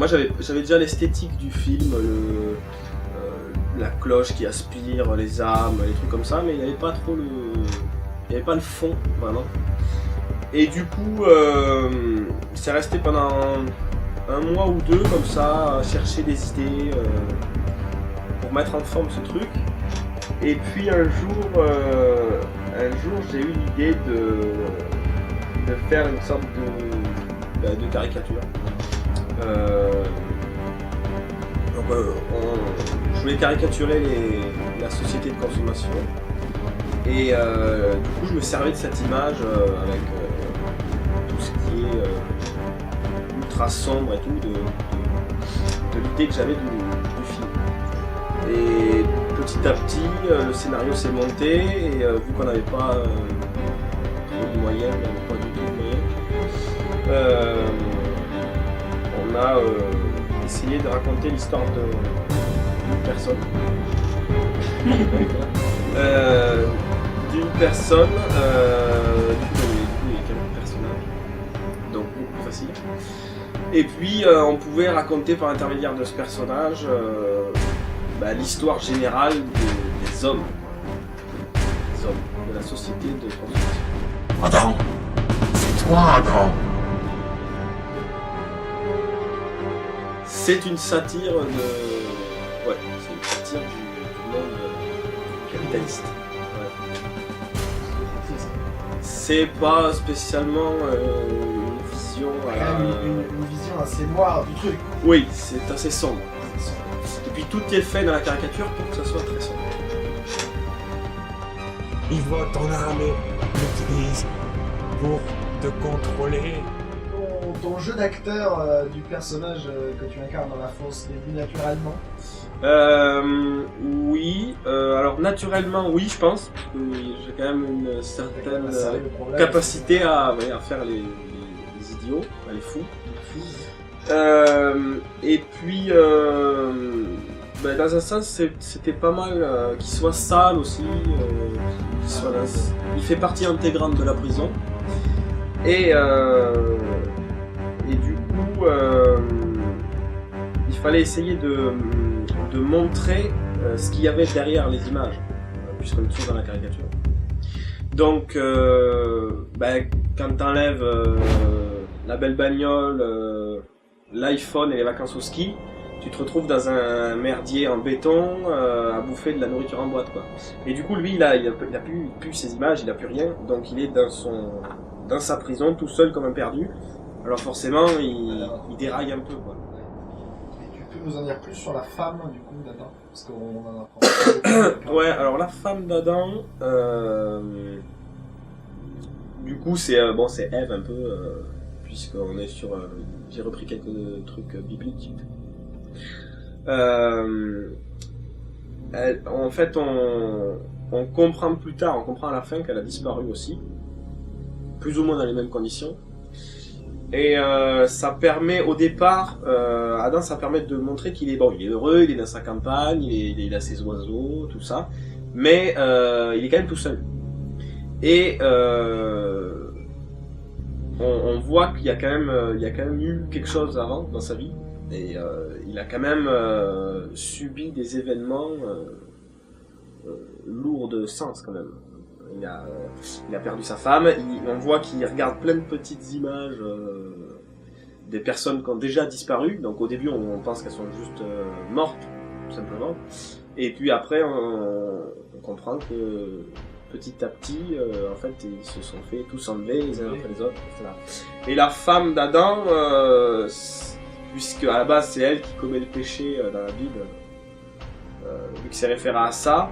moi j'avais déjà l'esthétique du film, la cloche qui aspire les âmes, les trucs comme ça, mais il n'y avait pas trop le fond vraiment. Et du coup, c'est resté pendant un mois ou deux comme ça, à chercher des idées pour mettre en forme ce truc. Et puis un jour j'ai eu l'idée de faire une sorte de caricature. Je voulais caricaturer la société de consommation. Et du coup, je me servais de cette image avec tout ce qui est ultra sombre et tout, de l'idée que j'avais du film. Et petit à petit, le scénario s'est monté, et vu qu'on n'avait pas trop de moyens, pas du tout de moyens, on a essayé de raconter l'histoire d'une personne. D'une personne, du coup il y a quelques personnages, donc beaucoup plus facile. Et puis on pouvait raconter par l'intermédiaire de ce personnage l'histoire générale des hommes. Des hommes, de la société de consommation. Adam, c'est toi Adam. C'est une satire de... Ouais, c'est une satire du monde capitaliste. C'est pas spécialement une vision... une vision assez noire du truc. Oui, c'est assez sombre. Et puis tout est fait dans la caricature pour que ça soit très sombre. Il voit ton armée, l'utilise pour te contrôler. Ton jeu d'acteur du personnage que tu incarnes dans la fosse est venu naturellement? Oui, alors naturellement oui je pense, parce que j'ai quand même une certaine capacité à faire les idiots, les fous. Et puis dans un sens c'était pas mal qu'il soit sale aussi, il fait partie intégrante de la prison. Et du coup il fallait essayer de montrer ce qu'il y avait derrière les images, puisqu'on est toujours dans la caricature. Donc quand t'enlèves la belle bagnole, l'iPhone et les vacances au ski, tu te retrouves dans un merdier en béton à bouffer de la nourriture en boîte, quoi. Et du coup lui il a plus ses images, il a plus rien, donc il est dans sa prison tout seul comme un perdu. Alors forcément il déraille un peu, quoi. Tu peux nous en dire plus sur la femme du coup d'Adam, parce qu'on en apprend. Ouais, alors la femme d'Adam, du coup c'est Ève un peu, puisqu'on est sur, j'ai repris quelques trucs bibliques. En fait on comprend plus tard, on comprend à la fin qu'elle a disparu aussi, plus ou moins dans les mêmes conditions. Et ça permet au départ, Adam, ça permet de montrer qu'il est il est heureux, il est dans sa campagne, il a ses oiseaux, tout ça, mais il est quand même tout seul. Et on voit qu'il y a quand même eu quelque chose avant dans sa vie, et il a quand même subi des événements lourds de sens quand même. Il a perdu sa femme, on voit qu'il regarde plein de petites images des personnes qui ont déjà disparu, donc au début on pense qu'elles sont juste mortes, tout simplement, et puis après on comprend que petit à petit, en fait, ils se sont fait tous enlever les uns après les autres, etc. Et la femme d'Adam, puisque à la base c'est elle qui commet le péché dans la Bible, vu que c'est référé à ça,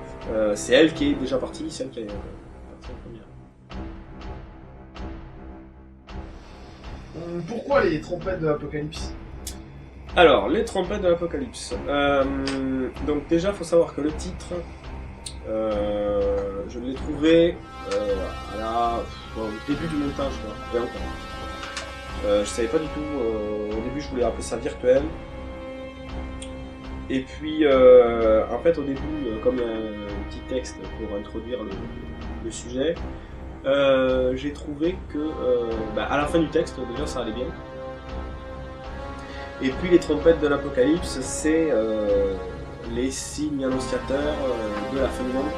c'est elle qui est déjà partie, celle qui est partie en première. Pourquoi les trompettes de l'Apocalypse? Alors, les trompettes de l'Apocalypse. Donc déjà, il faut savoir que le titre, je l'ai trouvé au début du montage, quoi. Je savais pas du tout, au début je voulais appeler ça Virtuel. Et puis, en fait, au début, comme un petit texte pour introduire le sujet, j'ai trouvé que, à la fin du texte, déjà, ça allait bien. Et puis les trompettes de l'Apocalypse, c'est les signes annonciateurs de la fin du monde.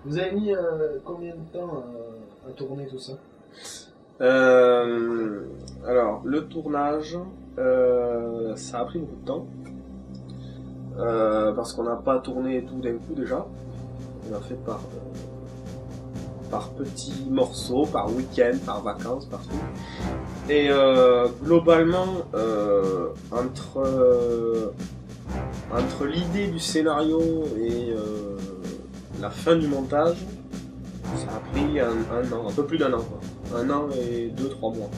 Vous avez mis combien de temps à tourner tout ça? Alors, le tournage, ça a pris beaucoup de temps. Parce qu'on n'a pas tourné tout d'un coup déjà. On a fait par petits morceaux, par week-end, par vacances, par tout. Et globalement, entre l'idée du scénario et la fin du montage, ça a pris un an, un peu plus d'un an, quoi. 1 an et 2-3 mois.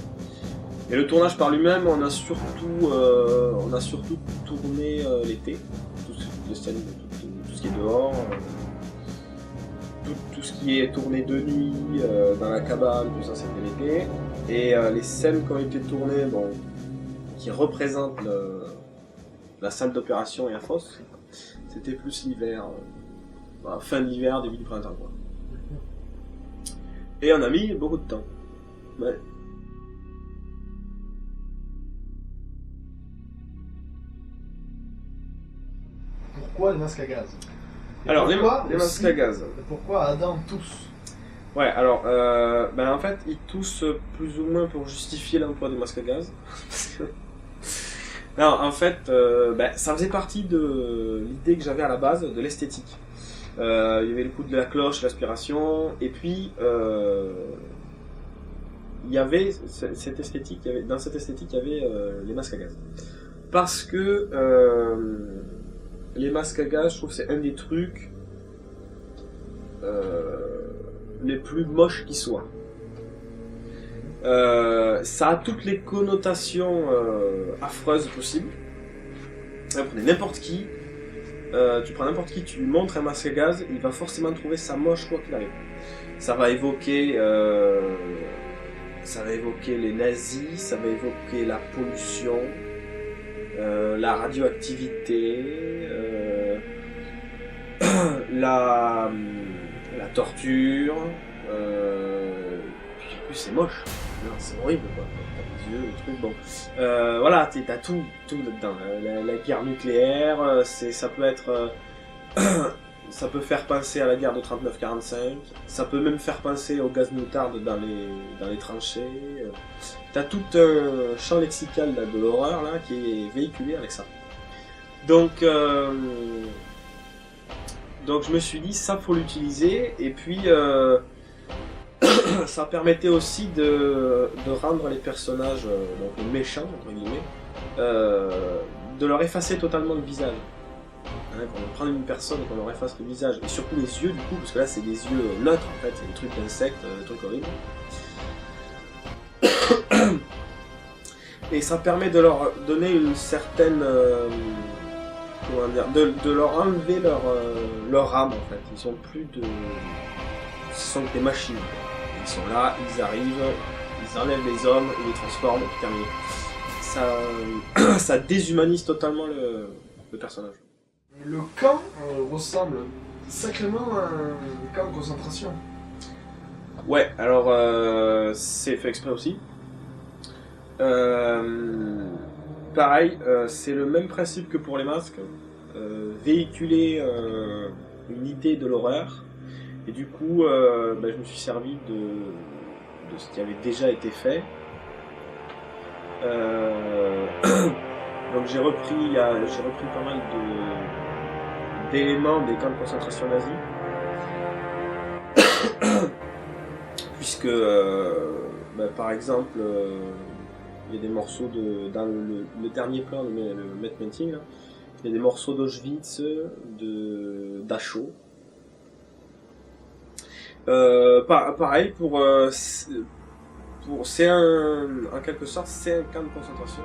Et le tournage par lui-même, on a surtout tourné l'été, tout ce qui est dehors, tout ce qui est tourné de nuit, dans la cabane, tout ça c'était l'été. Et les scènes qui ont été tournées, bon, qui représentent la salle d'opération et la fosse, c'était plus l'hiver, fin de l'hiver, début du printemps, quoi. Et on a mis beaucoup de temps. Ouais. Pourquoi les masques à gaz? Et Alors, les pourquoi masques aussi- à gaz. et pourquoi Adam tousse? Ouais, alors, en fait, ils toussent plus ou moins pour justifier l'emploi des masques à gaz. Non, en fait, ça faisait partie de l'idée que j'avais à la base de l'esthétique. Il y avait le coup de la cloche, l'aspiration, et puis il y avait cette esthétique. Dans cette esthétique, il y avait les masques à gaz. Parce que les masques à gaz, je trouve que c'est un des trucs les plus moches qui soient. Ça a toutes les connotations affreuses possibles. Prenez n'importe qui, tu prends n'importe qui, tu lui montres un masque à gaz, il va forcément trouver ça moche quoi qu'il arrive. Ça va évoquer les nazis, ça va évoquer la pollution, la radioactivité, la torture, puis en plus c'est moche, c'est horrible quoi. T'as les yeux, le truc, bon. Voilà, t'as tout là-dedans. La guerre nucléaire, ça peut être. Ça peut faire penser à la guerre de 39-45, ça peut même faire penser au gaz moutarde dans les tranchées. T'as tout un champ lexical là, de l'horreur là, qui est véhiculé avec ça. Donc je me suis dit, ça faut l'utiliser, et puis ça permettait aussi de rendre les personnages, donc les méchants, entre guillemets, de leur effacer totalement le visage. Quand on prend une personne et qu'on leur efface le visage, et surtout les yeux du coup, parce que là c'est des yeux neutres en fait, c'est des trucs d'insectes, des trucs horribles. Et ça permet de leur donner une certaine... comment dire, de leur enlever leur âme en fait. Ils sont plus de... Ce sont des machines. Ils sont là, ils arrivent, ils enlèvent les hommes, ils les transforment, et puis terminé. Ça déshumanise totalement le personnage. Le camp ressemble sacrément à un camp de concentration. Ouais, alors c'est fait exprès aussi. Pareil, c'est le même principe que pour les masques. Véhiculer une idée de l'horreur. Et du coup, je me suis servi de ce qui avait déjà été fait. Donc j'ai repris pas mal d'éléments des camps de concentration nazis. Puisque, par exemple, il y a des morceaux dans le dernier plan, le Met Painting, là, il y a des morceaux d'Auschwitz, d'Achau. Pareil, en quelque sorte, c'est un camp de concentration.